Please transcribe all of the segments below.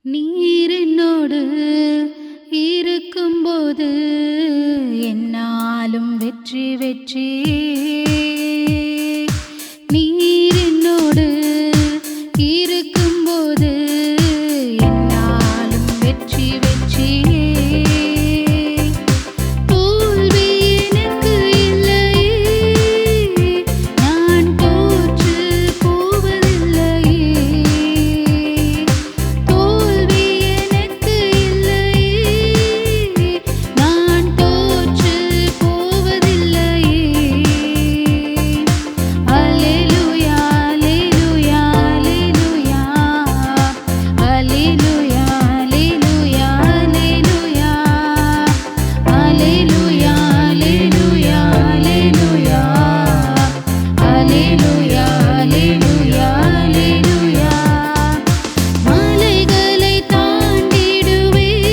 நீர் என்னோடு இருக்கும்போது என்னாலும் வெற்றி வெற்றியே. நீர் என்னோடு இருக்கும்போது என்னாலும் வெற்றி வெற்றியே. தோல்வி எனக்கு இல்லையே, நான் தோற்று போவதில்லையே. தோல்வி எனக்கு இல்லையே, நான் தோற்று போவதில்லையே. அல்லேலூயா அல்லேலூயா அல்லேலூயா அல்லேலூயா அல்லேலூயா அல்லேலூயா அல்லேலூயா அல்லேலூயா அல்லேலூயா அல்லேலூயா. மலைகளை தாண்டிடுவேன்,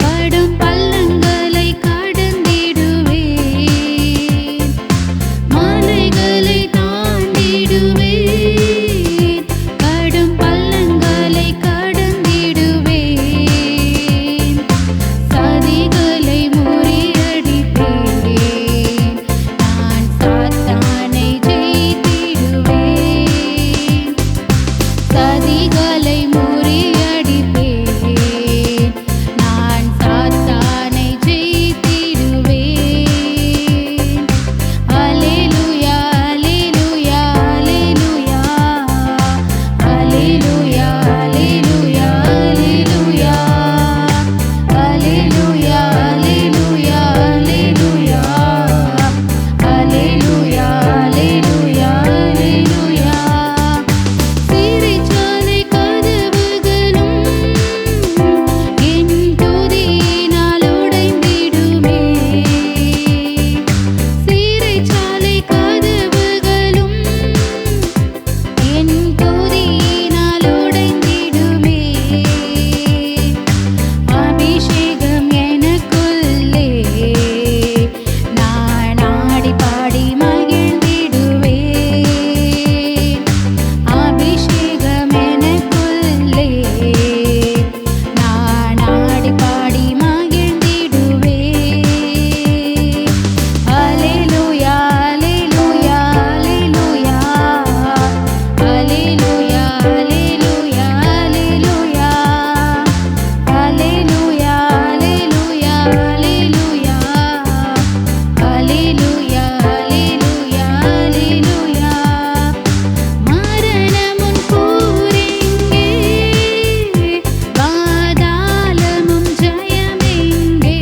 கடும் பள்ளங்களை கடந்திடுவேன். மலைகளை தாண்டிடுவேன், கடும் பள்ளங்களை கடந்திடுவேன். சதிகளை முறியடிப்பேன், நான் சாத்தானை ஜெயித்திடுவேன். சதிகளை முறியடிப்பேன், நான் சாத்தானை ஜெயித்திடுவேன். அல்லேலூயா அல்லேலூயா அல்லேலூயா அல்லேலூயா அல்லேலூயா அல்லேலூயா அல்லேலூயா அல்லேலூயா அல்லேலூயா அல்லேலூயா. சிறைச்சாலை கதவுகளும் என் துதியினால் உடைந்திடுமே. சிறைச்சாலை கதவுகளும் என் துதியினால் உடைந்திடுமே. அபிஷேகம் எனக்குள்ளே, நான் ஆடி பாடி மகிழ்ந்திடுவேன். அபிஷேகம் எனக்குள்ளே, நான் ஆடி பாடி மகிழ்ந்திடுவேன். அல்லேலூயா அல்லேலூயா அல்லேலூயா அல்லேலூயா அல்லேலூயா அல்லேலூயா அல்லேலூயா அல்லேலூயா அல்லேலூயா அல்லேலூயா. மரணமும் கூரெங்கே, பாதாளமும் ஜெயமெங்கே.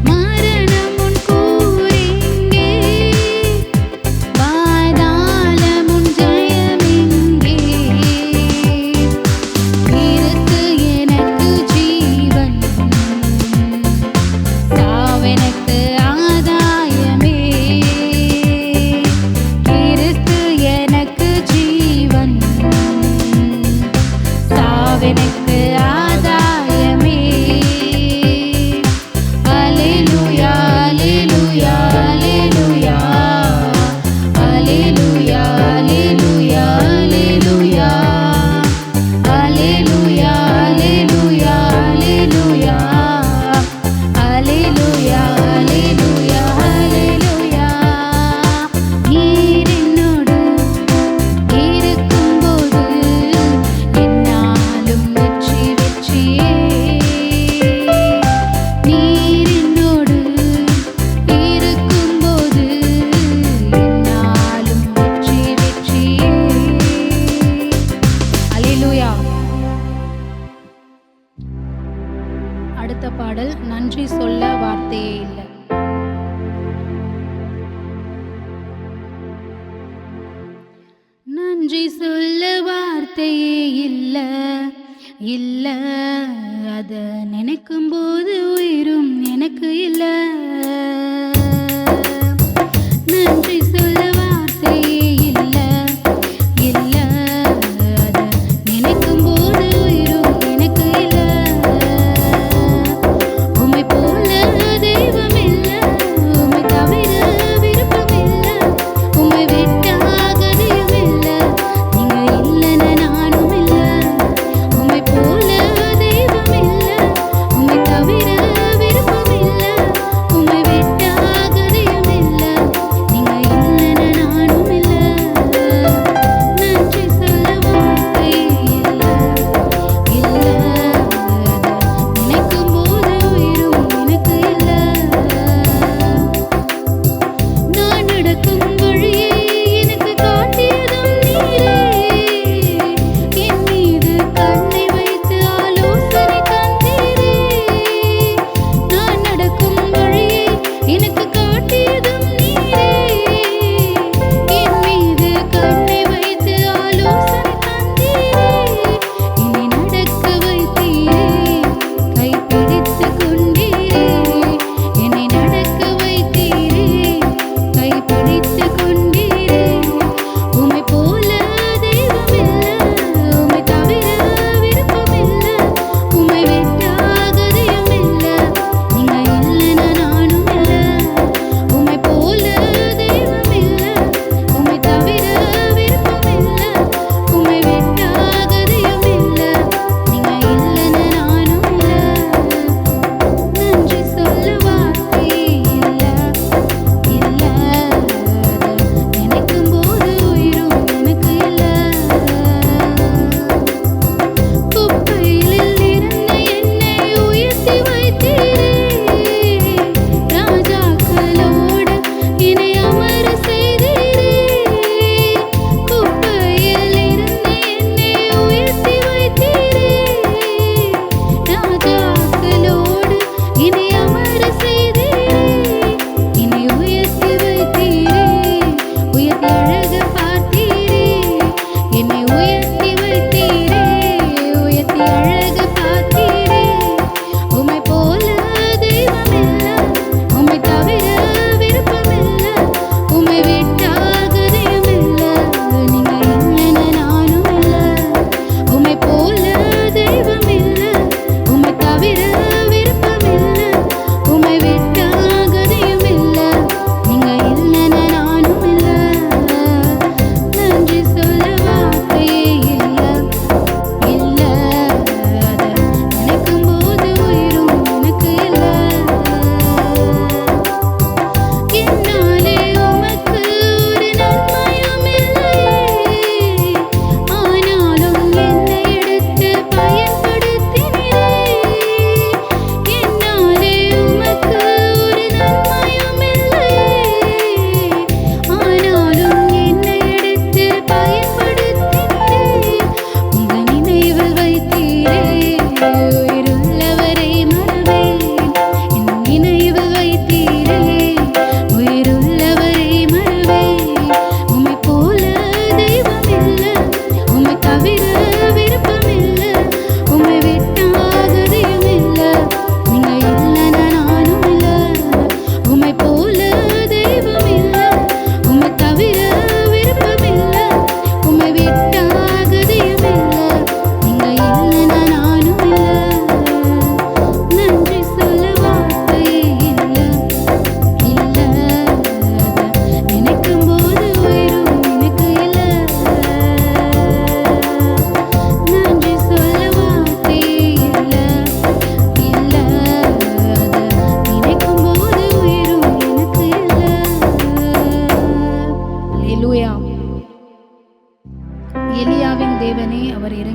மரணமும் கூரெங்கே, பாதாளமும் ஜெயமெங்கே. கிறிஸ்து எனக்கு ஜீவன், சாவெனக்கு ஆதாயமே. கிறிஸ்து எனக்கு ஜீவன், சாவெனக்கு ஆதாயமே. அல்லேலூயா அல்லேலூயா அல்லேலூயா அல்லேலூயா அல்லேலூயா அல்லேலூயா அல்லேலூயா அல்லேலூயா அல்லேலூயா அல்லேலூயா அல்லேலூயா. நீர் என்னோடு இருக்கும்போது என்னாலும் வெற்றி வெற்றியே. நீர் என்னோடு இருக்கும்போது என்னாலும் வெற்றி வெற்றியே. அல்லேலூயா. அடுத்த பாடல் நன்றி சொல்ல வார்த்தையே இல்லை. நன்றி சொல்ல வார்த்தையே இல்ல இல்ல, அத நினைக்கும் போது உயிரும் எனக்கு இல்ல. நன்றி சொல்ல வார்த்தையே இல்ல இல்ல, அத நினைக்கும் போது உயிரும் எனக்கு இல்ல. உம்மை போல தெய்வம் இல்ல, உம்மை தவிர விருப்பம் இல்ல, உம்மை விட்டாக தெய்வம் இல்ல. நீங்க இல்லைன்னு நானும் இல்ல.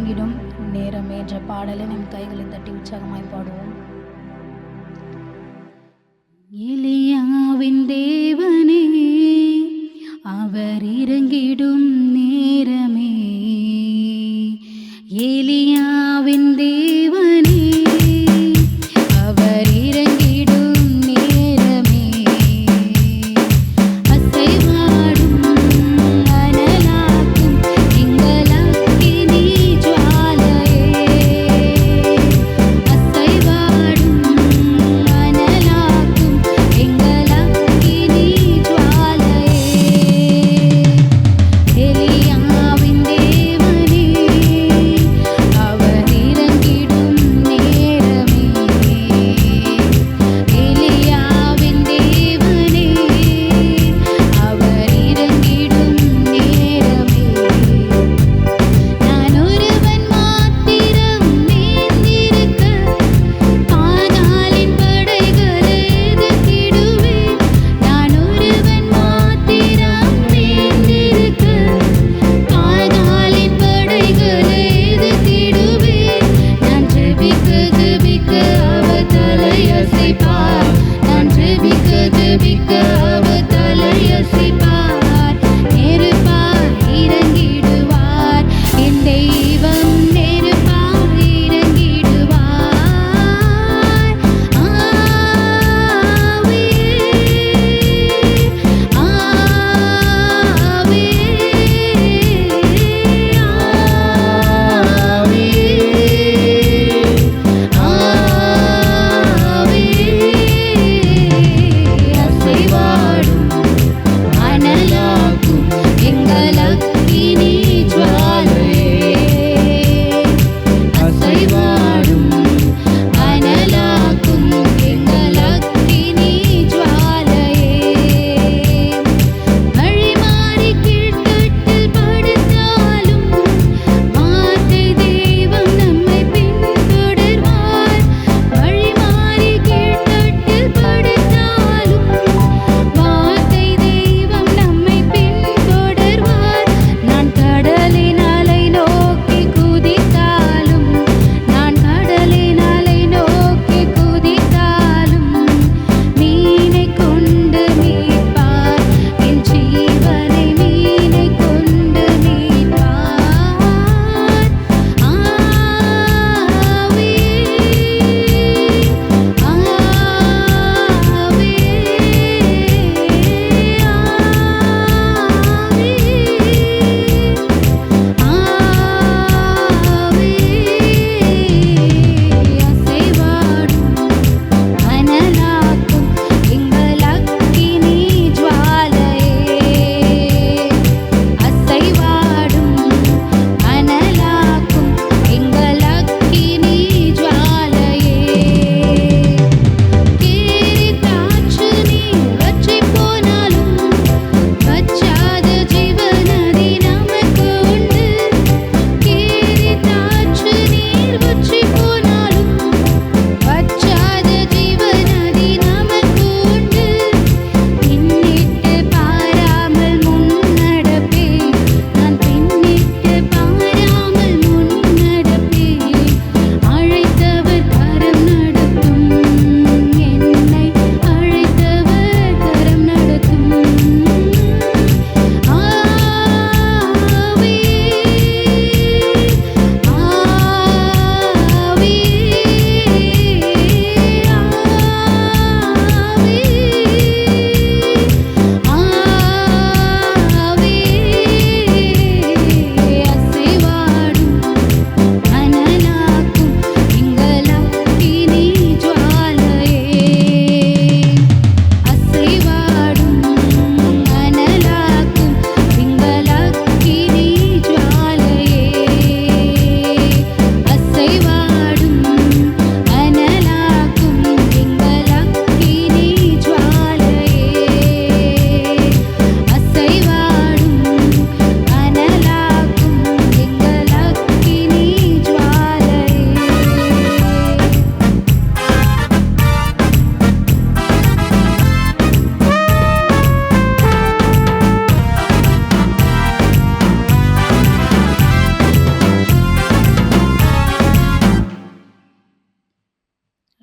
இறங்கிடும் நேரம் என்ற பாடலை நம் கைகளை தட்டி உற்சாகமாய் பாடுவோம். எலியாவின் தேவனே அவர் இறங்கிடும் நேரமே, எலியாவின் தேவனே அவர் இறங்கிடும் நேரமே, அசைவாடும் அனலாக்கும் எங்கள் அக்கினி ஜுவாலையே, அசைவாடும் அனலாக்கும் எங்கள் அக்கினி ஜுவாலையே, எலியாவின் தேவனே அவர் இறங்கிடும் நேரமே, எலியாவின் தேவனே அவர் இறங்கிடும் நேரமே, நான் ஒருவன் மாத்திரம் நீந்திருக்க பாகாலின் படைகளை எதிர்த்திடுவேன், நான் ஒருவன் மாத்திரம் நீந்திருக்க பாகாலின் படைகளை எதிர்த்திடுவேன், நான் ஜெபிக்க ஜெபிக்க அவர் தலையசைப்பார், நான் ஜெபிக்க ஜெபிக்க அவர் தலையசைப்பார், நெருப்பாய் இறங்கிடுவார் என் தெய்வம், நெருப்பாய் இறங்கிடுவார், ஆவியே ஆவியே ஆவியே, அசைவாடும் அனலாக்கும் எங்கள் அக்கினி ஜுவாலையே,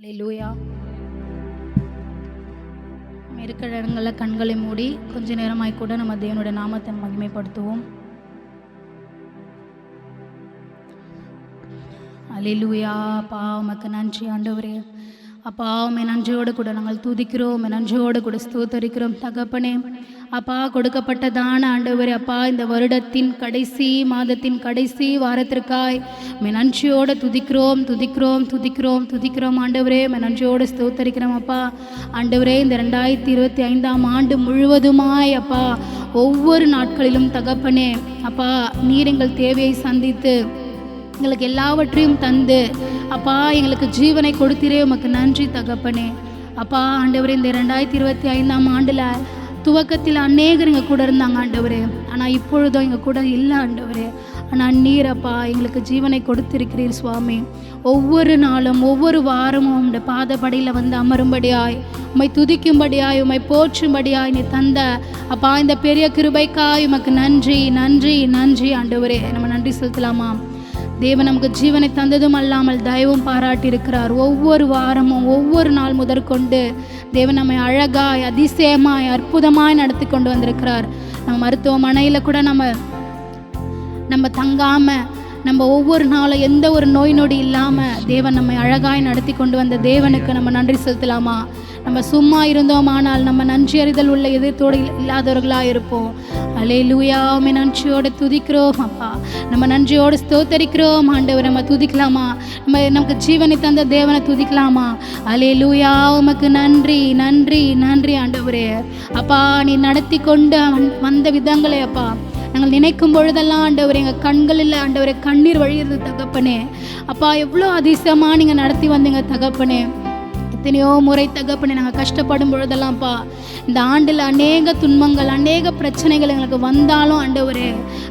அல்லேலூயா. நம்ம இருக்கிற இடங்களில் கண்களை மூடி கொஞ்ச நேரமாய் கூட நம்ம தேவனுடைய நாமத்தை மகிமைப்படுத்துவோம். அல்லேலூயா. அப்பா உமக்கு நன்றி ஆண்டவரே. அப்பா உம்மை நன்றியோடு கூட நாங்கள் துதிக்கிறோம், உம்மை நன்றியோடு கூட ஸ்தோத்தரிக்கிறோம் தகப்பனே. அப்பா கொடுக்கப்பட்டதான ஆண்டவரே, அப்பா இந்த வருடத்தின் கடைசி மாதத்தின் கடைசி வாரத்திற்காய் உம்மை நன்றியோடு துதிக்கிறோம் துதிக்கிறோம் துதிக்கிறோம் துதிக்கிறோம் ஆண்டவரே. உம்மை நன்றியோடு ஸ்தோத்தரிக்கிறோம் அப்பா. ஆண்டவரே, இந்த 2025 ஆண்டு முழுவதுமாய் அப்பா ஒவ்வொரு நாட்களிலும் தகப்பனே அப்பா நீர் எங்கள் தேவையை சந்தித்து எங்களுக்கு எல்லாவற்றையும் தந்து அப்பா எங்களுக்கு ஜீவனை கொடுத்திரே, உமக்கு நன்றி தகப்பனே. அப்பா ஆண்டவரே, இந்த 2025 ஆண்டில் துவக்கத்தில் அநேகர் எங்கள் கூட இருந்தாங்க ஆண்டவரே. ஆனால் இப்பொழுதும் எங்கள் கூட இல்லை ஆண்டவரே. ஆனால் நீர் அப்பா எங்களுக்கு ஜீவனை கொடுத்திருக்கிறீர் சுவாமி. ஒவ்வொரு நாளும் ஒவ்வொரு வாரமும் உம்முடைய பாதப்படியில் வந்து அமரும்படியாய், உம்மை துதிக்கும்படியாய், உம்மை போற்றும்படியாய் நீ தந்த அப்பா இந்த பெரிய கிருபைக்காய் உமக்கு நன்றி நன்றி நன்றி ஆண்டவரே. நம்ம நன்றி செலுத்தலாமா? தேவன் நமக்கு ஜீவனை தந்ததும் அல்லாமல் தயவும் பாராட்டி இருக்கிறார். ஒவ்வொரு வாரமும் ஒவ்வொரு நாள் முதற்கொண்டு தேவன் நம்மை அழகாய் அதிசயமாய் அற்புதமாய் நடத்தி கொண்டு வந்திருக்கிறார். நம்ம மருத்துவமனையில் கூட நம்ம தங்காமல் நம்ம ஒவ்வொரு நாளும் எந்த ஒரு நோய் நொடி இல்லாமல் தேவன் நம்மை அழகாய் நடத்தி கொண்டு வந்த தேவனுக்கு நம்ம நன்றி செலுத்தலாமா? நம்ம சும்மா இருந்தோமானால் நம்ம நன்றி அறிதல் உள்ள எதிர்த்தோடு இல்லாதவர்களாக இருப்போம். அல்லேலூயா. உம்மை நன்றியோடு துதிக்கிறோம் அப்பா. நம்ம நன்றியோடு ஸ்தோத்தரிக்கிறோம் ஆண்டவர். நம்ம துதிக்கலாமா? நமக்கு ஜீவனை தந்த தேவனை துதிக்கலாமா? அல்லேலூயா. உமக்கு நன்றி நன்றி நன்றி ஆண்டவரே. அப்பா நீ நடத்தி கொண்டு வந்த விதங்களே அப்பா நாங்கள் நினைக்கும் பொழுதெல்லாம் ஆண்டவர் எங்கள் கண்களில் ஆண்டவரை கண்ணீர் வழியிறது தகப்பனே. அப்பா எவ்வளோ அதிசயமாக நீங்கள் நடத்தி வந்தீங்க தகப்பனே. எத்தனையோ முறை தகப்பனே நாங்கள் கஷ்டப்படும் பொழுதெல்லாம்ப்பா இந்த ஆண்டில் அநேக துன்பங்கள் அநேக பிரச்சனைகள் எங்களுக்கு வந்தாலும் ஆண்டவரே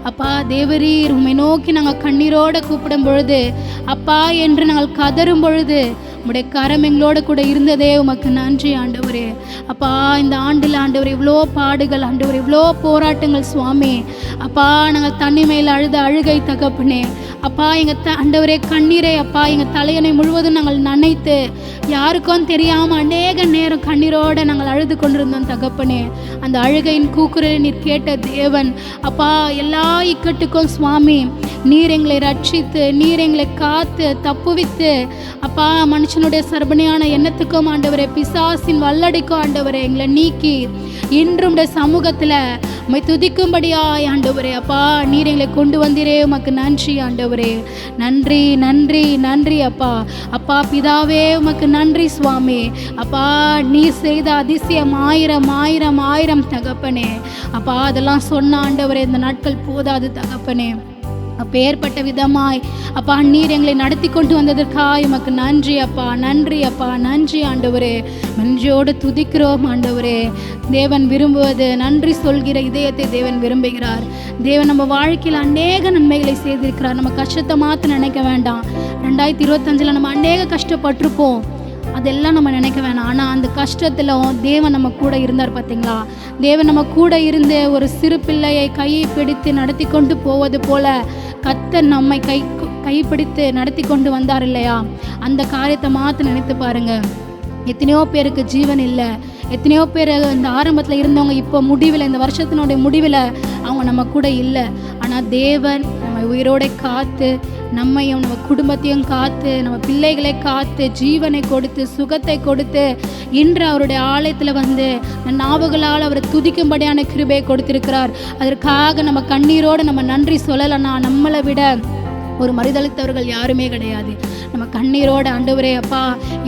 அப்பா தேவரீர் உம்மை நோக்கி நாங்கள் கண்ணீரோடு கூப்பிடும் பொழுது அப்பா என்று நாங்கள் கதறும் பொழுது உம்முடைய கரம் எங்களோடு கூட இருந்ததே, உமக்கு நன்றி ஆண்டவரே. அப்பா இந்த ஆண்டில் ஆண்டவர் இவ்வளோ பாடுகள் ஆண்டவர் இவ்வளோ போராட்டங்கள் சுவாமி. அப்பா நாங்கள் தனிமையில் அழுத அழுகை தகப்பனே. அப்பா எங்கள் ஆண்டவரே கண்ணீரை அப்பா எங்கள் தலையணை முழுவதும் நாங்கள் நனைத்து யாருக்கும் தெரியாமல் அநேக நேரம் கண்ணீரோடு நாங்கள் அழுது கொண்டிருந்தோம் தகப்பனே. அந்த அழுகையின் கூக்குரலை நீர் கேட்ட தேவன் அப்பா. எல்லா இக்கட்டுக்கும் சுவாமி நீர் எங்களை ரட்சித்து நீர் எங்களை காத்து தப்புவித்து அப்பா மனுஷனுடைய சர்பனையான எண்ணத்துக்கும் ஆண்டவரே பிசாசின் வல்லடிக்கும் ஆண்டவரே எங்களை நீக்கி இன்றும் சமூகத்தில் உம்மை துதிக்கும்படியாய் ஆண்டவரே அப்பா நீர் எங்களை கொண்டு வந்தீரே, உமக்கு நன்றி ஆண்டவரே. நன்றி நன்றி நன்றி அப்பா. அப்பா பிதாவே உமக்கு நன்றி சுவாமி. அப்பா நீர் செய்த அதிசயம் ஆயிரம் ஆயிரம் ஆயிரம் தகப்பனே. அப்பா அதெல்லாம் சொன்ன ஆண்டவரே இந்த நாட்கள் போதாது தகப்பனே. அப்பேற்பட்ட விதமாய் அப்பா நீர் எங்களை நடத்தி கொண்டு வந்ததற்காய் உமக்கு நன்றி அப்பா நன்றி அப்பா நன்றி ஆண்டவரே. நன்றியோடு துதிக்கிறோம் ஆண்டவரே. தேவன் விரும்புவது நன்றி சொல்கிற இதயத்தை தேவன் விரும்புகிறார். தேவன் நம்ம வாழ்க்கையில் அநேக நன்மைகளை செய்திருக்கிறார். நம்ம கஷ்டத்தை மாற்ற நினைக்க வேண்டாம். 2025 நம்ம அநேக கஷ்டப்பட்டிருப்போம், அதெல்லாம் நம்ம நினைக்க வேணாம். ஆனால் அந்த கஷ்டத்தில் தேவன் நம்ம கூட இருந்தார் பார்த்தீங்களா? தேவன் நம்ம கூட இருந்து ஒரு சிறு பிள்ளையை கையை பிடித்து நடத்தி கொண்டு போவது போல கர்த்தர் நம்மை கைப்பிடித்து நடத்தி கொண்டு வந்தார் இல்லையா? அந்த காரியத்தை மாற்ற நினைத்து பாருங்க. எத்தனையோ பேருக்கு ஜீவன் இல்லை, எத்தனையோ பேர் இந்த ஆரம்பத்தில் இருந்தவங்க இப்போ முடிவில் இந்த வருஷத்தினுடைய முடிவில் அவங்க நம்ம கூட இல்லை. ஆனால் தேவன் நம்ம உயிரோடு காத்து நம்மையும் நம்ம குடும்பத்தையும் காத்து நம்ம பிள்ளைகளை காத்து ஜீவனை கொடுத்து சுகத்தை கொடுத்து இன்று அவருடைய ஆலயத்தில் வந்து நாவுகளால் அவரை துதிக்கும்படியான கிருபையை கொடுத்திருக்கிறார். அதற்காக நம்ம கண்ணீரோடு நம்ம நன்றி சொல்லலைன்னா நம்மளை விட ஒரு மறுதளித்தவர்கள் யாருமே கிடையாது. நம்ம கண்ணீரோடு ஆண்டவரே அப்பா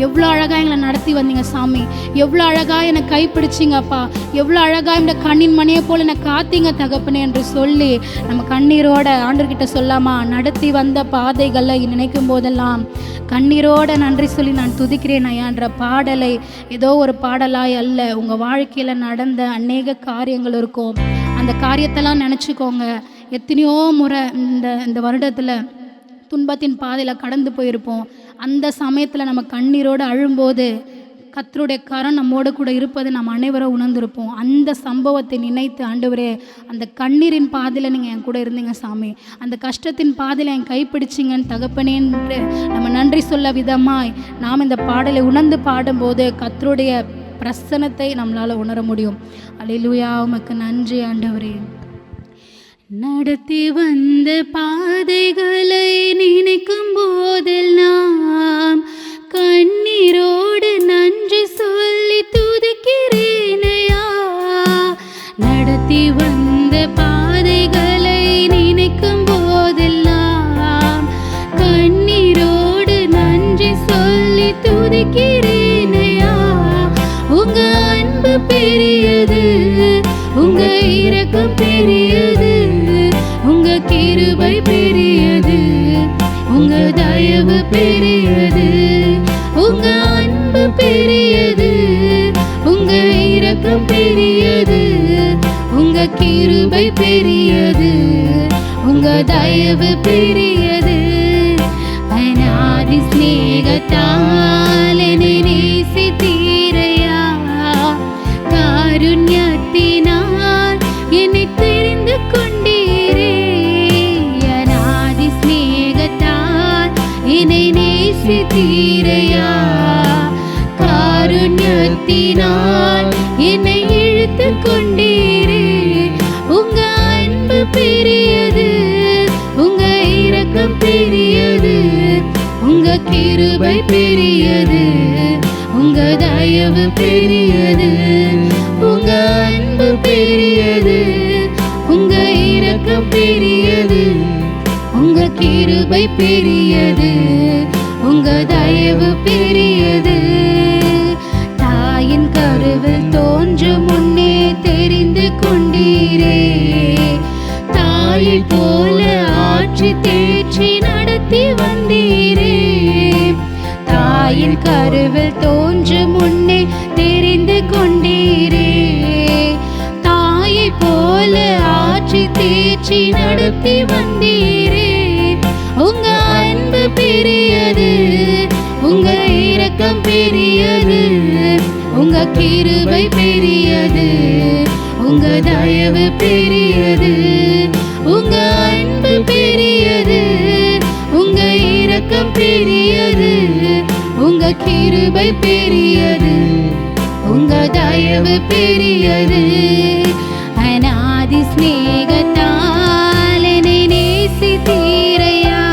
எவ்வளோ அழகாக எங்களை நடத்தி வந்தீங்க சாமி, எவ்வளோ அழகாக என்னை கைப்பிடிச்சிங்க அப்பா, எவ்வளோ அழகாக இந்த கண்ணின் மணியை போல் என்னை காத்தீங்க தகப்பனே என்று சொல்லி நம்ம கண்ணீரோட ஆண்டவர்கிட்ட சொல்லாமா? நடத்தி வந்த பாதைகளை நினைக்கும் போதெல்லாம் கண்ணீரோட நன்றி சொல்லி நான் துதிக்கிறேன் ஐயான்ற பாடலை ஏதோ ஒரு பாடலாய் அல்ல, உங்கள் வாழ்க்கையில் நடந்த அநேக காரியங்கள் இருக்கும். அந்த காரியத்தெல்லாம் நினச்சிக்கோங்க. எத்தனையோ முறை இந்த வருடத்தில் துன்பத்தின் பாதையில் கடந்து போயிருப்போம். அந்த சமயத்தில் நம்ம கண்ணீரோடு அழும்போது கர்த்தருடைய கரம் நம்மோடு கூட இருப்பதை நாம் அனைவரும் உணர்ந்திருப்போம். அந்த சம்பவத்தை நினைத்து ஆண்டவரே, அந்த கண்ணீரின் பாதையில் நீங்கள் என் கூட இருந்தீங்க சாமி, அந்த கஷ்டத்தின் பாதையில் என் கைப்பிடிச்சிங்கன்னு தகப்பனே என்று நம்ம நன்றி சொல்ல விதமாய் நாம் இந்த பாடலை உணர்ந்து பாடும்போது கர்த்தருடைய பிரசன்னத்தை நம்மளால் உணர முடியும். அல்லேலூயா, உமக்கு நன்றி ஆண்டவரே. நடத்தி வந்த பாதைகளை நினைக்கும் போதெல்லாம் கண்ணீரோடு நன்றி சொல்லி துதிக்கிறேனையா. நடத்தி வந்த பாதைகளை நினைக்கும் போதெல்லாம் கண்ணீரோடு நன்றி சொல்லி துதிக்கிறேனையா. உங்க அன்பு பெரியது, உங்க இரக்கம் பெரியது, உங்க கிருபை பெரியது, உங்க தயவு பெரியது. உங்க அன்பு பெரியது, உங்க இரக்கம் பெரியது, உங்க கிருபை பெரியது, உங்க தயவு பெரியது. அநாதி ஸ்நேகத்தால் என்னை நேசித்தீரையா. காருண்யத்தினால் என்னை தெரிந்து கொண்டீரே. அநாதி ஸ்நேகத்தால் என்னை நேசித்தீரையா. காருண்யத்தினால் என்னை இழுத்து கொண்டீரே. உங்க அன்பு பெரியது, உங்க இரக்கம் பெரியது, உங்க கிருபை பெரியது, உங்க தயவு பெரியது. உங்க அன்பு பெரியது, உங்க இரக்கம் பெரியது, உங்க கிருபை பெரியது, உங்க தயவு பெரியது. தாயின் கருவில் தோன்றும் முன்னே தெரிந்து கொண்டீரே. தாயை போல ஆற்றி தேற்றி நடத்தி வந்தீரே. தாயின் கருவில் தோன்றும் முன்னே தெரிந்து கொண்டீரே. தாயை போல ஆற்றி தேற்றி நடத்தி வந்தீரே. உங்க அன்பு பெரியது, உங்க இரக்கம் பெரியது, உங்க கிருபை பெரியது, உங்க தயவு பெரியது. உங்க அன்பு பெரியது, உங்க இரக்கம் பெரியது, உங்க கிருபை பெரியது, உங்க தயவு பெரியது. அநாதி ஸ்நேகத்தால் என்னை நேசித்தீரையா.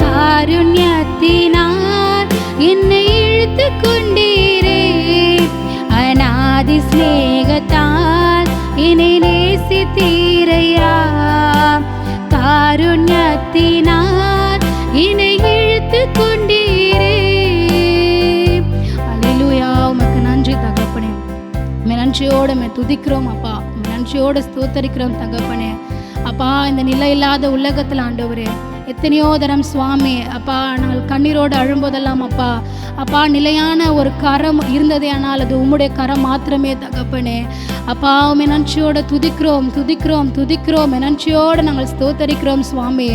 காருண்யத்தினால் என்னை இழுத்து கொண்டீரே. அநாதி ஸ்நேகத்தால் என்னை நேசித்தீரையா. காருண்யத்தினால் என்னை இழுத்து கொண்டீரே. அல்லேலூயா, உமக்கு நன்றி தகப்பனே. நன்றியோடு துதிக்கிறோம் அப்பா, நன்றியோடு ஸ்தோத்தரிக்கிறோம் தகப்பனே. அப்பா, இந்த நிலை இல்லாத உலகத்தில் ஆண்டவரே எத்தனையோ தரம் சுவாமி அப்பா நாங்கள் கண்ணீரோடு அழும்போதெல்லாம் அப்பா அப்பா நிலையான ஒரு கரம் இருந்ததே, ஆனால் அது உம்முடைய கரம் மாத்திரமே தகப்பனே. அப்பா உம்மை நன்றியோடு துதிக்கிறோம் துதிக்கிறோம் துதிக்கிறோம், நன்றியோடு நாங்கள் ஸ்தோத்தரிக்கிறோம் சுவாமி.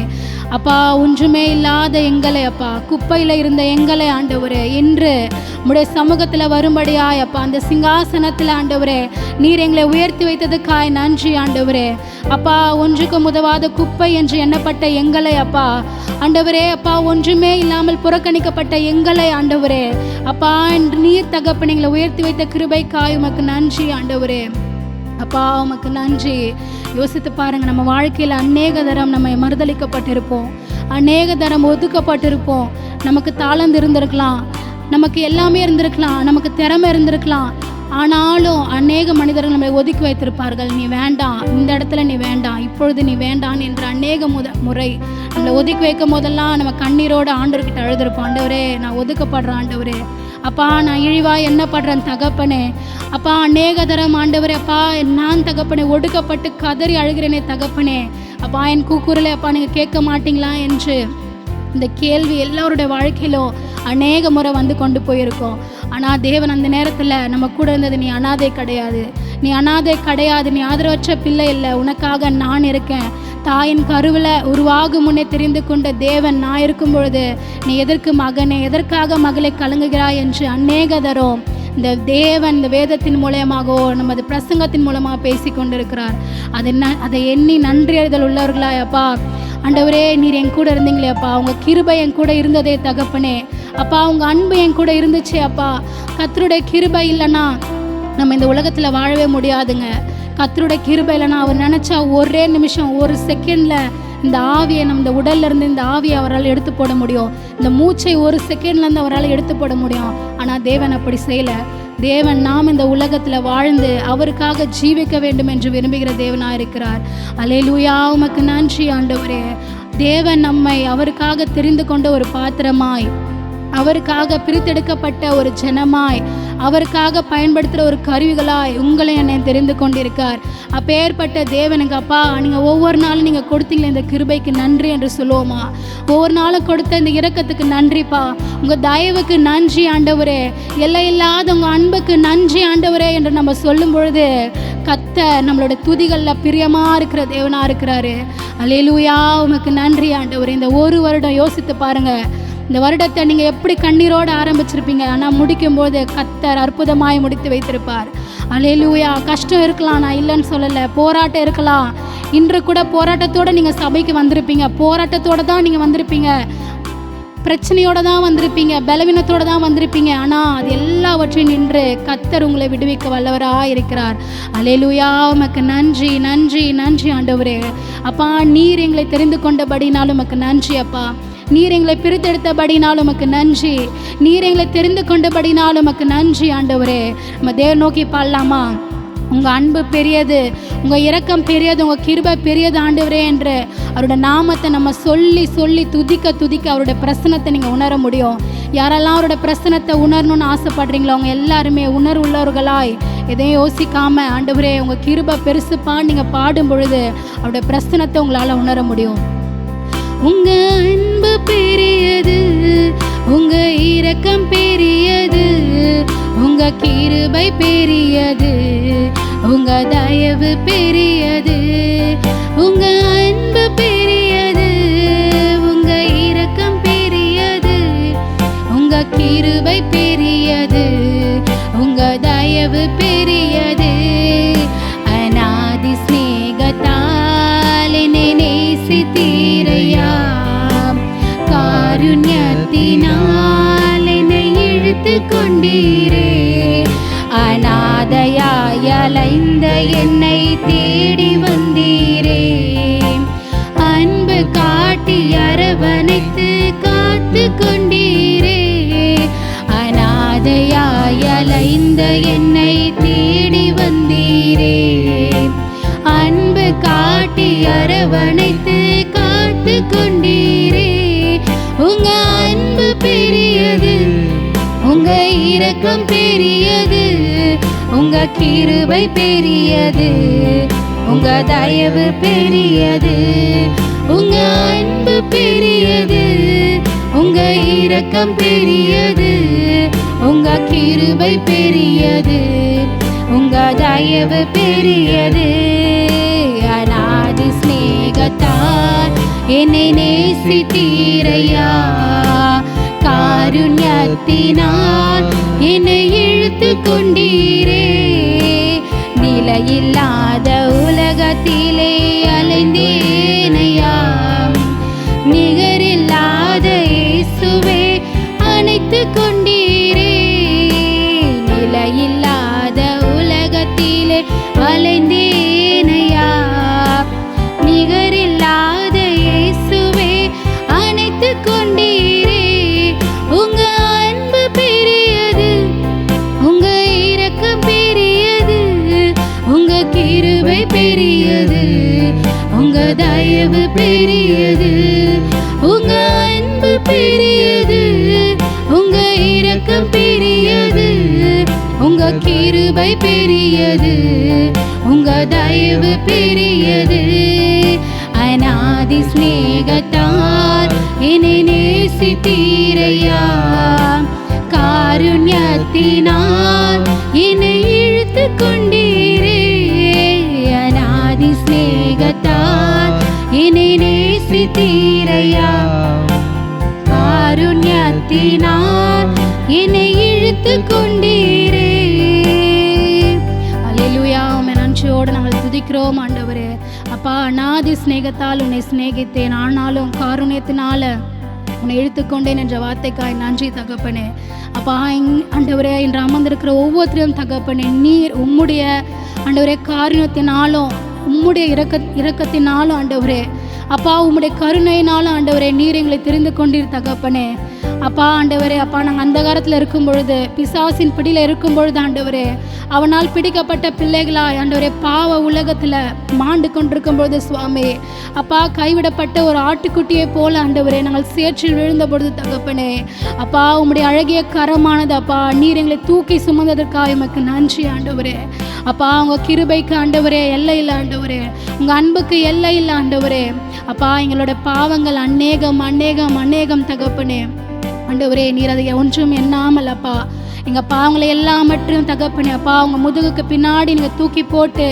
அப்பா ஒன்றுமே இல்லாத எங்களை அப்பா குப்பையில் இருந்த எங்களை ஆண்டவரே இன்று உம்முடைய சமூகத்தில் வரும்படியாய் அப்பா அந்த சிங்காசனத்தில் ஆண்டவரே நீர் எங்களை உயர்த்தி வைத்ததுக்காய் நன்றி ஆண்டவரே. அப்பா ஒன்றுக்கும் உதவாத குப்பை என்று எண்ணப்பட்ட எங்களை அப்பா ஆண்டவரே அப்பா ஒன்றுமே இல்லாமல் புறக்கணிக்கப்பட்ட எங்களை ஆண்டவரே அப்பா நீர் தகப்பனை எங்களை உயர்த்தி வைத்த கிருபைக்காய் உமக்கு நன்றி ஆண்டவரே. அப்பா உமக்கு நன்றி. யோசித்து பாருங்க, நம்ம வாழ்க்கையில் அநேக தரம் நம்ம மறுதளிக்கப்பட்டிருப்போம், அநேக தரம் ஒதுக்கப்பட்டிருப்போம். நமக்கு தாளந்து இருந்திருக்கலாம், நமக்கு எல்லாமே இருந்திருக்கலாம், நமக்கு திறமை இருந்திருக்கலாம். ஆனாலும் அநேக மனிதர்கள் நம்மளை ஒதுக்கி வைத்திருப்பார்கள். நீ வேண்டாம், இந்த இடத்துல நீ வேண்டாம், இப்பொழுது நீ வேண்டான் என்று அநேக முறை நம்மளை ஒதுக்கி வைக்கும் போதெல்லாம் நம்ம கண்ணீரோடு ஆண்டவர்கிட்ட அழுதுருப்போம். ஆண்டவரே நான் ஒதுக்கப்படுறேன் ஆண்டவரே, அப்பா நான் இழிவாய் என்னப்படுறேன் தகப்பனே. அப்பா அநேக தரம் ஆண்டவரே அப்பா நான் தகப்பனே ஒடுக்கப்பட்டு கதறி அழுகிறேனே தகப்பனே. அப்பா என் கூக்குரலை அப்பா நீங்கள் கேட்க மாட்டீங்களா என்று இந்த கேள்வி எல்லாருடைய வாழ்க்கையிலும் அநேக முறை வந்து கொண்டு போயிருக்கோம். ஆனால் தேவன் அந்த நேரத்தில் நம்ம கூட இருந்தது, நீ அனாதை கிடையாது, நீ அனாதை கிடையாது, நீ ஆதரவற்ற பிள்ளை இல்லை, உனக்காக நான் இருக்கேன். தாயின் கருவில் உருவாகும் முன்னே தெரிந்து கொண்ட தேவன் நான் இருக்கும் பொழுது நீ எதற்கு மகனே, எதற்காக மகளை கலங்குகிறாய் என்று அநேக தரம் இந்த தேவன் இந்த வேதத்தின் மூலமாகவோ நமது பிரசங்கத்தின் மூலமாக பேசி கொண்டிருக்கிறார். அதை எண்ணி நன்றி அறிதல் உள்ளவர்களாய் அப்பா, ஆண்டவரே நீர் என் கூட இருந்தீங்களே அப்பா, உங்கள் கிருபை என் கூட இருந்ததே தகப்பனே அப்பா, உங்கள் அன்பு என் கூட இருந்துச்சு அப்பா. கர்த்தருடைய கிருபை இல்லைன்னா நம்ம இந்த உலகத்தில் வாழவே முடியாதுங்க. கர்த்தருடைய கிருபை இல்லைன்னா அவர் நினச்சா ஒரே நிமிஷம், ஒரு செகண்டில் இந்த ஆவியை நம்ம இந்த உடல்ல இருந்து இந்த ஆவியை அவரால் எடுத்து போட முடியும். இந்த மூச்சை ஒரு செகண்ட்லேருந்து அவரால் எடுத்து போட முடியும். ஆனால் தேவன் அப்படி செய்யலை. தேவன் நாம் இந்த உலகத்தில் வாழ்ந்து அவருக்காக ஜீவிக்க வேண்டும் என்று விரும்புகிற தேவனாக இருக்கிறார். அல்லேலூயா, உமக்கு நன்றி ஆண்டவரே. தேவன் நம்மை அவருக்காக தெரிந்து கொண்ட ஒரு பாத்திரமாய், அவருக்காக பிரித்தெடுக்கப்பட்ட ஒரு ஜனமாய், அவருக்காக பயன்படுத்துகிற ஒரு கருவிகளாய் உங்களை என்னை தெரிந்து கொண்டிருக்கார். அப்பேற்பட்ட தேவனுக்கு அப்பா, நீங்கள் ஒவ்வொரு நாளும் நீங்கள் கொடுத்தீங்களே இந்த கிருபைக்கு நன்றி என்று சொல்லுவோமா? ஒவ்வொரு நாளும் கொடுத்த இந்த இரக்கத்துக்கு நன்றிப்பா, உங்கள் தயவுக்கு நன்றி ஆண்டவரே, எல்லையில்லாத உங்கள் அன்புக்கு நன்றி ஆண்டவரே என்று நம்ம சொல்லும் பொழுது கர்த்தர் நம்மளோட துதிகளில் பிரியமாக இருக்கிற தேவனாக இருக்கிறாரு. அல்லேலூயா, உமக்கு நன்றி ஆண்டவரே. இந்த ஒரு வருடம் யோசித்து பாருங்கள், இந்த வருடத்தை நீங்கள் எப்படி கண்ணீரோடு ஆரம்பிச்சிருப்பீங்க, ஆனால் முடிக்கும்போது கர்த்தர் அற்புதமாய் முடித்து வைத்திருப்பார். அல்லேலூயா. கஷ்டம் இருக்கலாம், நான் இல்லைன்னு சொல்லலை. போராட்டம் இருக்கலாம். இன்று கூட போராட்டத்தோடு நீங்கள் சபைக்கு வந்திருப்பீங்க, போராட்டத்தோடு தான் நீங்கள் வந்திருப்பீங்க, பிரச்சனையோடு தான் வந்திருப்பீங்க, பலவீனத்தோடு தான் வந்திருப்பீங்க. ஆனால் அது எல்லாவற்றையும் நின்று கர்த்தர் உங்களை விடுவிக்க வல்லவராக இருக்கிறார். அல்லேலூயா, உமக்கு நன்றி நன்றி நன்றி ஆண்டவரே. அப்பா, நீர் எங்களை தெரிந்து கொண்டபடினாலும் உமக்கு நன்றி அப்பா. நீர் எங்களை பிரித்தெடுத்தபடினாலும் உமக்கு நன்றி. நீர் எங்களை தெரிந்து கொண்டபடினாலும் உமக்கு நன்றி ஆண்டவரே. நம்ம தேவ நோக்கி பாடலாமா? உங்கள் அன்பு பெரியது, உங்கள் இரக்கம் பெரியது, உங்கள் கிருபை பெரியது ஆண்டவரே என்று அவருடைய நாமத்தை நம்ம சொல்லி சொல்லி துதிக்க துதிக்க அவருடைய பிரசனத்தை நீங்கள் உணர முடியும். யாரெல்லாம் அவருடைய பிரசனத்தை உணரணும்னு ஆசைப்படுறீங்களோ அவங்க எல்லாருமே உணர்வுள்ளவர்களாய் எதையும் யோசிக்காமல் ஆண்டவரே உங்கள் கிருபை பெருசுப்பா நீங்கள் பாடும் பொழுது அவருடைய பிரசனத்தை உங்களால் உணர முடியும். உங்க அன்பு பெரியது, உங்க இரக்கம் பெரியது, உங்க கிருபை பெரியது, உங்க தயவு பெரியது. உங்க அன்பு பெரியது, உங்க இரக்கம் பெரியது, உங்க கிருபை பெரியது, உங்க தயவு பெரியது. அநாதி ஸ்நேகத்தால் என்னை நேசித்தீரையா, காருண்யத்தினால் என்னை இழுத்து கொண்டீரே. அநாதையாய் அலைந்த என்னை தேடி வந்தீரே. அன்பு காட்டி அரவணைத்து காத்து கொண்டீரே. அநாதையாய் அலைந்த என்னை தேடி வந்தீரே. அன்பு காட்டி அரவணைத்து காத்து கொண்டீரே. உங்க அன்பு பெரியது, உங்க இரக்கம் பெரியது, உங்க கிருபை பெரியது, உங்க தயவு பெரியது. உங்க அன்பு பெரியது, உங்க இரக்கம் பெரியது, உங்க கிருபை பெரியது, உங்க தயவு பெரியது. அநாதி ஸ்நேகத்தால் என்னை நேசித்தீரையா, காருண்யத்தினால் என்னை இழுத்து கொண்டீரே. நிலையில்லாத உலகத்திலே அலைந்தேனையா, நிகரில்லாத இயேசுவே அணைத்து கொண்டீரே. நிலையில்லாத உலகத்திலே அலைந்தேனையா, நிகரில்லாத இயேசுவே அணைத்து கொண்டீரே. உங்க அன்பு பெரியது, உங்க இரக்கம் பெரியது, உங்க கிருபை பெரியது, உங்க தயவு பெரியது. உங்க அன்பு பெரியது, உங்க இரக்கம் பெரியது, உங்க கிருபை பெரியது, உங்க தயவு பெரியது. அநாதி ஸ்நேகத்தால் என்னை நேசித்தீரையா, காருண்யத்தினால் என்னை இழுத்து கொண்டீரே. என்னை நேசித்தீரையா, காருண்யத்தினால் என்னை இழுத்து கொண்டீரே. அல்லேலூயா. உம்மை நன்றியோடு நாங்கள் துதிக்கிறோம் ஆண்டவரே. அப்பா, அநாதி சிநேகத்தால் உன்னை சிநேகித்தேன், ஆனாலும் காருண்யத்தினால உன்னை இழுத்துக்கொண்டேன் என்ற வார்த்தைக்காய் நன்றி தகப்பனே. அப்பா, ஆண்டவரே, இன்று அமர்ந்திருக்கிற ஒவ்வொருத்தரையும் தகப்பனே, நீர் உம்முடைய ஆண்டவரே காருண்யத்தினாலும் உம்முடைய இரக்கத்தினாலும் ஆண்டவரே, அப்பா உம்முடைய கருணையினாலும் ஆண்டவரே நீர் எங்களை தெரிந்து கொண்டீர் தகப்பனே. அப்பா ஆண்டவரே, அப்பா நாங்கள் அந்தகாரத்தில் இருக்கும் பொழுது, பிசாசின் பிடியில் இருக்கும் பொழுது ஆண்டவரே, அவனால் பிடிக்கப்பட்ட பிள்ளைகளாய் ஆண்டவரே பாவ உலகத்தில் மாண்டு கொண்டிருக்கும் பொழுது சுவாமி, அப்பா கைவிடப்பட்ட ஒரு ஆட்டுக்குட்டியை போல ஆண்டவரே நாங்கள் சேற்றில் விழுந்த பொழுது தகப்பனே, அப்பா உம்முடைய அழகிய கரமானது அப்பா நீர் எங்களை தூக்கி சுமந்ததற்காக எமக்கு நன்றி ஆண்டவரே. அப்பா உங்கள் கிருபைக்கு ஆண்டவரே எல்லை இல்லை ஆண்டவரே, உங்கள் அன்புக்கு எல்லை இல்லை ஆண்டவரே. அப்பா எங்களோட பாவங்கள் அநேகம் அநேகம் அநேகம் தகப்பனே. ஆண்டவரே நீர் அதை ஒன்றும் எண்ணாமல் அப்பா எங்கள் பாவங்களை எல்லாமற்றும் தகப்பனே அப்பா உங்கள் முதுகுக்கு பின்னாடி நீங்கள் தூக்கி போட்டு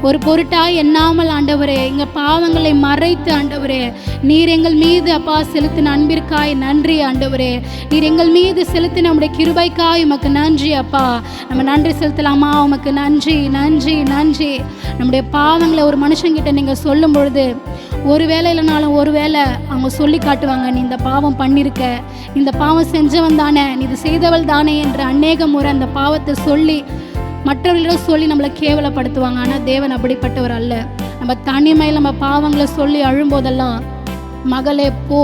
ஒரு பொருட்டாய் எண்ணாமல் ஆண்டவரே எங்கள் பாவங்களை மறைத்து ஆண்டவரே நீர் எங்கள் மீது அப்பா செலுத்தின அன்பிற்காய் நன்றி ஆண்டவரே. நீர் எங்கள் மீது செலுத்தின நம்முடைய கிருபைக்காய் உமக்கு நன்றி அப்பா. நம்ம நன்றி செலுத்தலாமா? உமக்கு நன்றி நன்றி நன்றி. நம்முடைய பாவங்களை ஒரு மனுஷங்கிட்ட நீங்கள் சொல்லும் பொழுது ஒரு வேளை இல்லைனாலும் ஒரு வேளை அவங்க சொல்லி காட்டுவாங்க, நீ இந்த பாவம் பண்ணியிருக்க, இந்த பாவம் செஞ்சவன் தானே, நீ இது செய்தவள் தானே என்று அநேக முறை அந்த பாவத்தை சொல்லி மற்றவர்களிடம் சொல்லி நம்மளை கேவலப்படுத்துவாங்க. ஆனால் தேவன் அப்படிப்பட்டவர் அல்ல. நம்ம தனிமையில் நம்ம பாவங்களை சொல்லி அழும்போதெல்லாம் மகளே போ,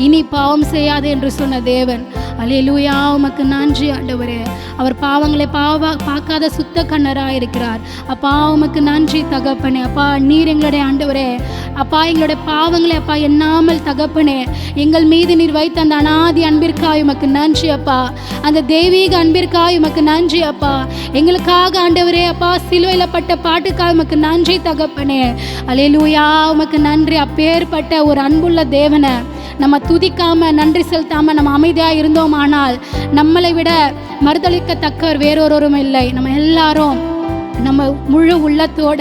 இனி பாவம் செய்யாது என்று சொன்ன தேவன். அல்லேலூயா, உமக்கு நன்றி ஆண்டவரே. அவர் பாவங்களை பார்க்காத சுத்த கண்ணராக இருக்கிறார். அப்பா உமக்கு நன்றி தகப்பனே. அப்பா நீர் எங்களுடைய ஆண்டவரே அப்பா எங்களுடைய பாவங்களை அப்பா எண்ணாமல் தகப்பனே எங்கள் மீது நீர் வைத்த அந்த அநாதி அன்பிற்காய் உமக்கு நன்றி அப்பா. அந்த தெய்வீக அன்பிற்காய் உமக்கு நன்றி அப்பா. எங்களுக்காக ஆண்டவரே அப்பா சிலுவையில் பட்ட பாட்டுக்காய் உமக்கு நன்றி தகப்பனே. அல்லேலூயா, உமக்கு நன்றி. அப்பேற்பட்ட ஒரு அன்புள்ள தேவனை நம்ம துதிக்காம நன்றி செலுத்தாம நம்ம அமைதியாக இருந்தோமானால் நம்மளை விட மறுதளிக்கத்தக்கவர் வேறொருவரும் இல்லை. நம்ம எல்லாரும் நம்ம முழு உள்ளத்தோட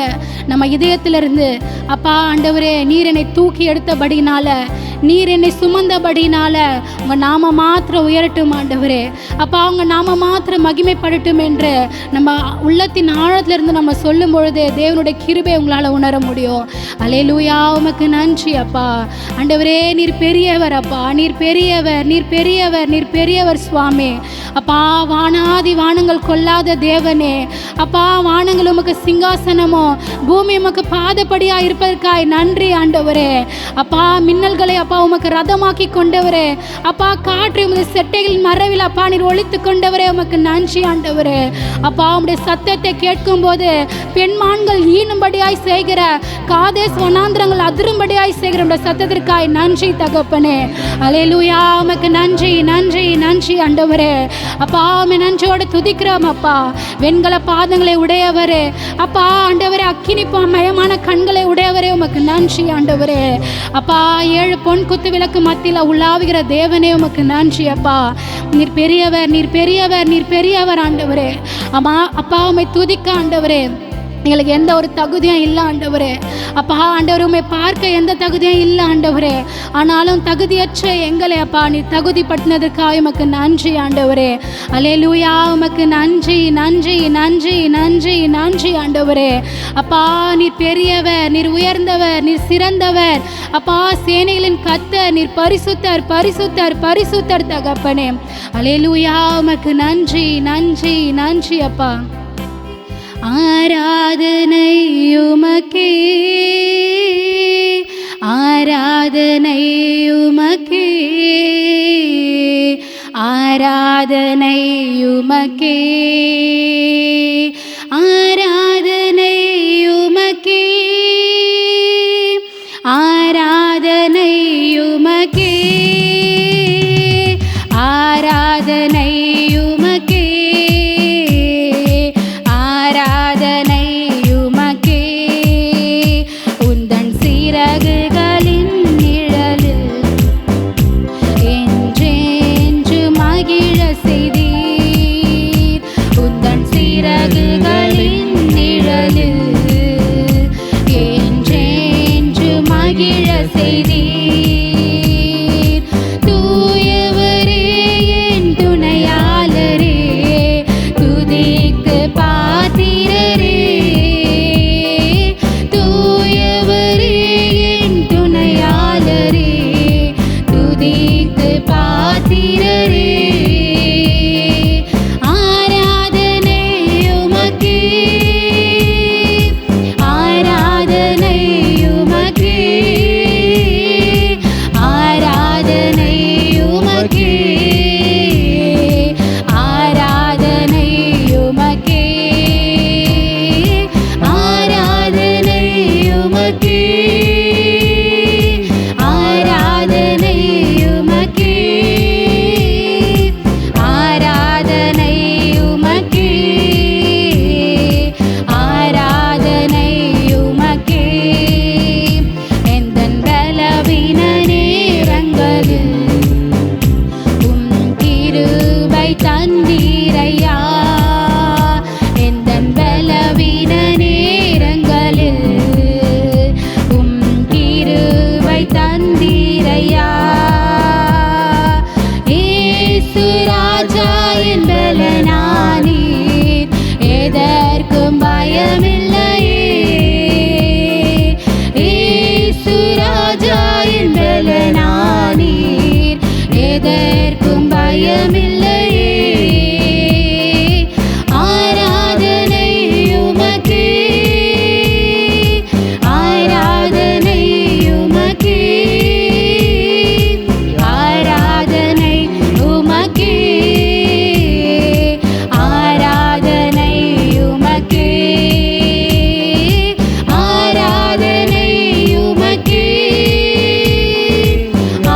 நம்ம இதயத்திலிருந்து அப்பா ஆண்டவரே நீர் என்னை தூக்கி எடுத்தபடினால, நீர் என்னை சுமந்தபடினால உங்கள் நாம மாத்திரம் உயரட்டும் ஆண்டவரே. அப்பா உங்கள் நாம மாத்திரம் மகிமைப்படட்டும் என்று நம்ம உள்ளத்தின் ஆழத்திலிருந்து நம்ம சொல்லும் பொழுது தேவனுடைய கிருபை உங்களால் உணர முடியும். அல்லேலூயா, உமக்கு நன்றி அப்பா. ஆண்டவரே நீர் பெரியவர் அப்பா, நீர் பெரியவர், நீர் பெரியவர், நீர் பெரியவர் சுவாமி. அப்பா வானாதி வானங்கள் கொள்ளாத தேவனே அப்பா, வானங்கள் உமக்கு சிங்காசனமோ பூமி உமக்கு பாதப்படியாக இருப்பதற்காய் நன்றி ஆண்டவரே. அப்பா மின்னல்களை அப்பா உமக்கு ரதமாக்கி கொண்டவரே அப்பா, காற்று உமது செட்டைகளின் மறைவில் அப்பா நீர் ஒழித்து கொண்டவரே உமக்கு நன்றி ஆண்டவரே. அப்பா உம்முடைய சத்தத்தை கேட்கும் போது பெண்மான்கள் ஈனும்படியாய் செய்கிற காதேஸ் வனாந்திரங்கள் அதிரும்படியாய் செய்கிற உடைய சத்தத்திற்காய் நன்றி தகப்பனே. அல்லேலூயா, உமக்கு நன்றி நன்றி நன்றி ஆண்டவரே. அப்பா உம்மை நன்றியோடு துதிக்கிறோம் அப்பா. வெண்கல பாதங்களை உடையவரே அப்பா ஆண்டவரே, அக்கினி மயமான கண்களை உடையவரே உமக்கு நன்றி ஆண்டவரே. அப்பா 7 பொன் குத்து விளக்கு மத்தியில் உள்ளாவுகிற தேவனே உமக்கு நன்றி அப்பா. நீர் பெரியவர், நீர் பெரியவர், நீர் பெரியவர் ஆண்டவரே. அம்மா அப்பா உம்மை துதிக்க ஆண்டவரே எங்களுக்கு எந்த ஒரு தகுதியும் இல்லை ஆண்டவரே. அப்பா ஆண்டவர் உம்மை பார்க்க எந்த தகுதியும் இல்லை ஆண்டவரே. ஆனாலும் தகுதியற்ற எங்களை அப்பா நீ தகுதிப்படுத்தினதற்காக உமக்கு நன்றி ஆண்டவரே. அல்லேலூயா, உமக்கு நன்றி நன்றி நன்றி நன்றி நன்றி ஆண்டவரே. அப்பா நீர் பெரியவர், நீர் உயர்ந்தவர், நீர் சிறந்தவர் அப்பா, சேனைகளின் கர்த்தர், நீர் பரிசுத்தர் பரிசுத்தர் பரிசுத்தர் தகப்பனே. அல்லேலூயா, உமக்கு நன்றி நன்றி நன்றி அப்பா. ஆராதனை உமக்கே, ஆராதனை உமக்கே, ஆராதனை உமக்கே, ஆராதனை உமக்கே, ஆராதனை உமக்கே, ஆராதனை உமக்கே, ஆராதனை உமக்கே. உந்தன் சிறகுகளின் நிழலில் என்றென்று மகிழ செய்தீர். உந்தன் சிறகுகளின் பாத்திரரே. ஆராதனை உமக்கே, ஆராதனை உமக்கே, ஆராதனை உமக்கே, ஆராதனை உமக்கே, ஆராதனை உமக்கே, ஆராதனை உமக்கே, ஆராதனை உமக்கே, ஆராதனை உமக்கே. எந்தன் பலவீன நேரங்களில் உம் கிருபை தந்தீரையா. எந்தன் பலவீன நேரங்களில் உம் கிருபை தந்தீரையா. இயேசு ராஜா என் பலனானீர், எதற்கும் பயமில்லையே. இயேசு ராஜா என் பலனானீர், எதற்கும் பயமில்லையே. ஆராதனை உமக்கே, ஆராதனை உமக்கே, ஆராதனை உமக்கே, ஆராதனை உமக்கே, ஆராதனை உமக்கே,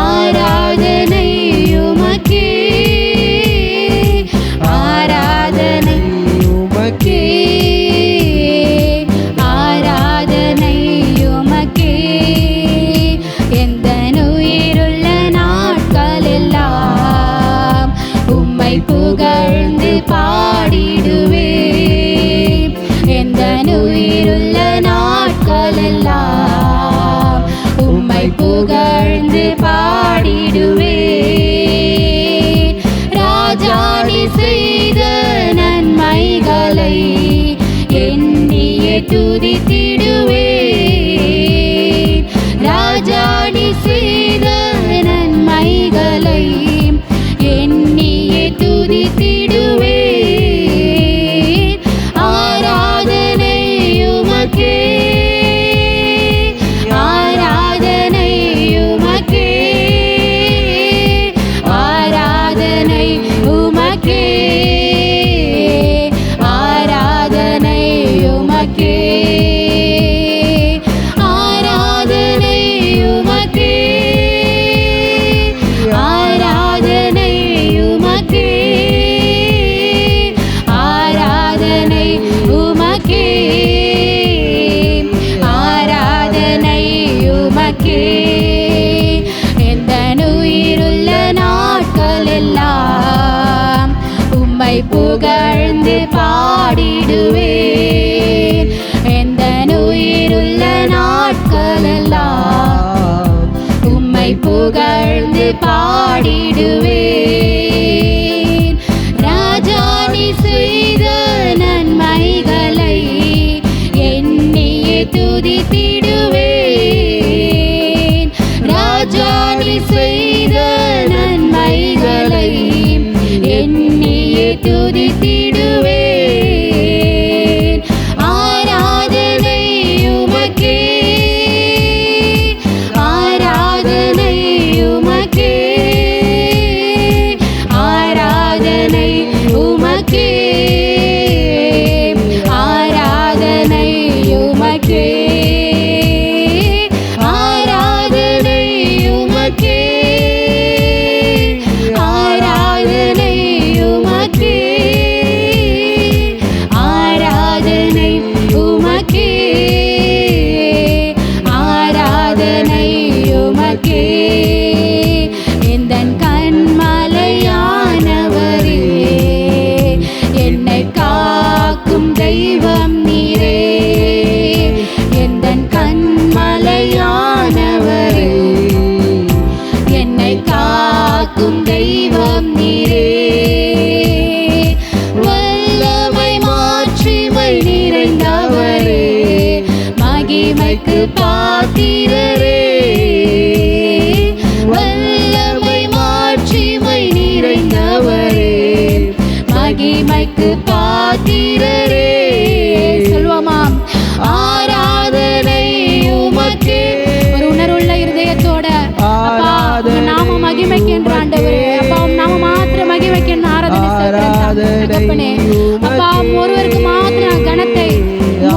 ஆராதனை உமக்கே, ஆராதனை உமக்கே, ஆராதனை உமக்கே. எந்தன் உயிருள்ள நாட்களெல்லாம் உம்மை புகழ்ந்து பாடிடுவேன். எந்தன் உயிருள்ள நாட்களெல்லாம் உம்மை புகழ்ந்து பாடிடுவேன். ராஜா நீ செய்த நன்மைகளை எண்ணியே துதித்திடுவேன். ராஜா நீ செய்த நன்மைகளை எண்ணியே துதித்திடுவேன். ஆராதனை உமக்கே, ஆராதனை உமக்கே, ஆராதனை உமக்கே, ஆராதனை உமக்கே, ஆராதனை உமக்கே, ஆராதனை உமக்கே, ஆராதனை உமக்கே, ஆராதனை உமக்கே. எந்தன் உயிருள்ள நாட்களெல்லாம் உம்மை புகழ்ந்து பாடிடுவேன். எந்தன் உயிருள்ள நாட்களெல்லாம் உம்மை புகழ்ந்து பாடிடுவேன். ராஜா நீ செய்த நன்மைகளை எண்ணியே துதித்திடுவேன். ராஜா நீ செய்த நன்மைகளை எண்ணியே துதித்திடுவேன். ஆராதனை உமக்கே, ஆராதனை உமக்கே, ஆராதனை உமக்கே, ஆராதனை உமக்கே, ஆராதனை உமக்கே, ஆராதனை உமக்கே, ஆராதனை உமக்கே, ஆராதனை உமக்கே. எந்தன் கண்மலையானவரே, என்னை காக்கும் தெய்வம் நீரே. எந்தன் கண்மலையானவரே, என்னை காக்கும் தெய்வம் நீரே. வல்லமை மாட்சிமை நிறைந்தவரே, மகிமைக்கு பாத்திரரே. வல்லமை மாட்சிமை மகிமைக்கு பாத்திரரே. சொல்லுவோமா? ஆராதனை உமக்கே. ஒரு உணர்வுள்ள இருதயத்தோட அப்பா உங்க நாம மகிமைக்கு என்று ஆண்டவரே, அப்பா உம் நாம மாத்திர மகிமைக்கு என்று ஆராதனை செய்கிறேன் தகப்பனே. அப்பா ஒருவருக்கு மாத்திரம் கனத்தை,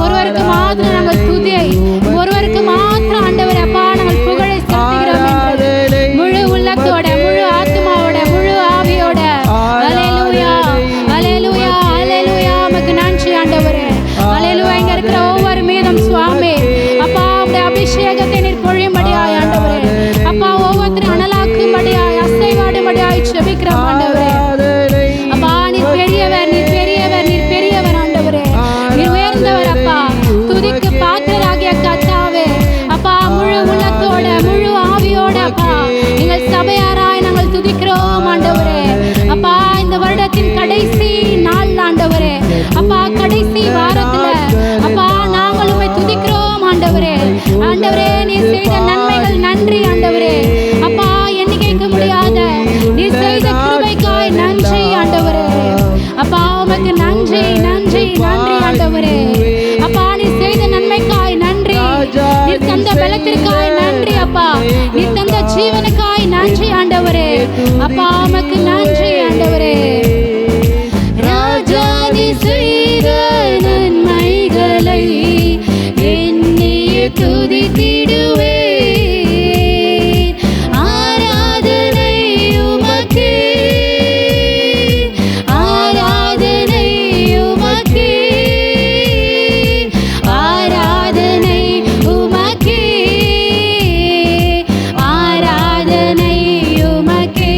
ஒருவருக்கு மாத்திரம் நாங்கள் துதியை, ஒருவருக்கு மாத்திரம் ஆண்டவரே அப்பா நாங்கள் புகழை செலுத்துகிறோம் என்று முழு உள்ளத்தோட, முழு ஆத்மாவோட, முழு ஆவியோட அல்லேலூயா அல்லேலூயா அல்லேலூயா உமக்கு நன்றி ஆண்டவரே. அல்லேலூயா. இங்க இருக்கிற ஒவ்வொரு மீதும் சுவாமி அப்பா உடைய அபிஷேகத்தை நீர் பொழியும்படியாய் ஆண்டவரே, அப்பா ஒவ்வொருத்தரும் அனலாக்கும்படியாய், அசைவாடும்படியாய் செபிக்கிறோம் ஆண்டவரே. அப்பா நீர் பெரியவர், நீர் பெரியவர், நீர் பெரியவர் ஆண்டவரே, நீர் உயர்ந்தவர் அப்பா. துதிக்கு பாத்திரராகிய கர்த்தாவே அப்பா முழு உள்ளத்தோட, முழு ஆவியோட அப்பா எங்கள் சபையாராய் நாங்கள் துதிக்கிறோம் ஆண்டவரே. அப்பா இந்த வருடத்தின் கடைசி நாள் ஆண்டவரே, அப்பா கடைசி வாரத்துல அப்பா நாங்கள் உம்மை துதிக்கிறோம் ஆண்டவரே. ஆண்டவரே நீர் செய்த நன்மைகள் நன்றி ஆண்டவரே. அப்பா எண்ணிக்கைக்கு முடியாத நீர் செய்த கிருபைக்காய் நன்றி ஆண்டவரே. அப்பா உமக்கு நன்றி நன்றி நன்றி ஆண்டவரே. அப்பா நீர் செய்த நன்மைக்காய் நன்றி, நீர் தந்த பலத்திற்காய் நன்றி அப்பா, நீர் தந்த ஜீவனுக்காய் நன்றி ஆண்டவரே. அப்பா உமக்கு நன்றி ஆண்டவரே. ராஜா நீ செய்த நன்மைகளை எண்ணியே துதித்திடுவே. ஆராதனை உமக்கே, ஆராதனை உமக்கே, ஆராதனை உமக்கே, ஆராதனை உமக்கே,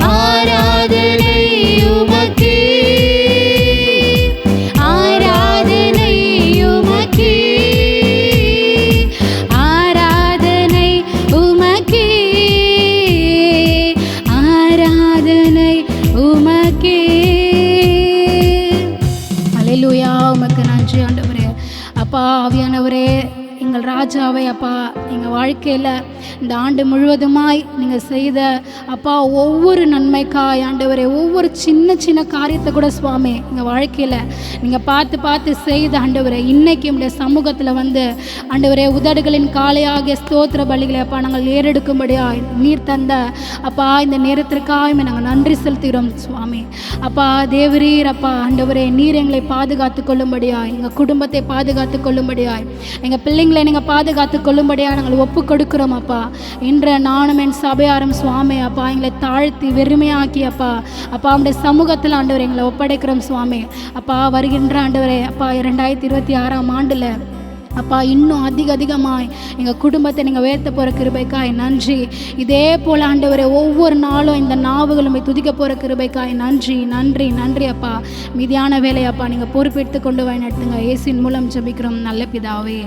ஆராதனை உமக்கே, ஆராதனை உமக்கே, ஆராதனை உமக்கே, ஆராதனை உமக்கே. அல்லேலூயா உமக்கு நன்றி ஆண்டவரே. அப்பா ஆவியானவரே, எங்கள் ராஜாவை அப்பா எங்கள் வாழ்க்கையில் இந்த ஆண்டு முழுவதுமாய் நீங்கள் செய்த அப்பா ஒவ்வொரு நன்மைக்காய் ஆண்டவரே, ஒவ்வொரு சின்ன சின்ன காரியத்தை கூட சுவாமி எங்கள் வாழ்க்கையில் நீங்கள் பார்த்து பார்த்து செய்த ஆண்டவரே, இன்னைக்கு உடைய சமூகத்தில் வந்து ஆண்டவரே உதடுகளின் காலையாகிய ஸ்தோத்திர பலிகளை அப்பா நாங்கள் ஏறெடுக்கும்படியாய் நீர் தந்த அப்பா இந்த நேரத்திற்காக நாங்கள் நன்றி செலுத்துகிறோம் சுவாமி. அப்பா தேவரீர் அப்பா ஆண்டவரே, நீர் எங்களை பாதுகாத்து கொள்ளும்படியாய், எங்கள் குடும்பத்தை பாதுகாத்து கொள்ளும்படியாய், எங்கள் பிள்ளைங்களை நீங்கள் பாதுகாத்து கொள்ளும்படியாக நாங்கள் ஒப்பு கொடுக்குறோம் அப்பா. இன்று நானும் என் சபையாரும் சுவாமி அப்பா எங்களை தாழ்த்தி வெறுமையாக்கி அப்பா அப்பா உடைய சமூகத்தில் ஆண்டவரை எங்களை ஒப்படைக்கிறோம் சுவாமி. அப்பா வருகின்ற ஆண்டவரே அப்பா 2026ஆம் ஆண்டில் அப்பா இன்னும் அதிகமாய் எங்கள் குடும்பத்தை நீங்கள் உயர்த்த போகிற கிருபைக்காய் நன்றி. இதே போல் ஆண்டவரே ஒவ்வொரு நாளும் இந்த நாவுகளும் துதிக்க போகிற கிருபைக்காய் நன்றி நன்றி நன்றி அப்பா. மீதியான வேலையப்பா நீங்கள் பொறுப்பெடுத்து கொண்டு வழி நடத்துங்க. இயேசுவின் மூலம் ஜெபிக்கிறோம் நல்ல பிதாவே.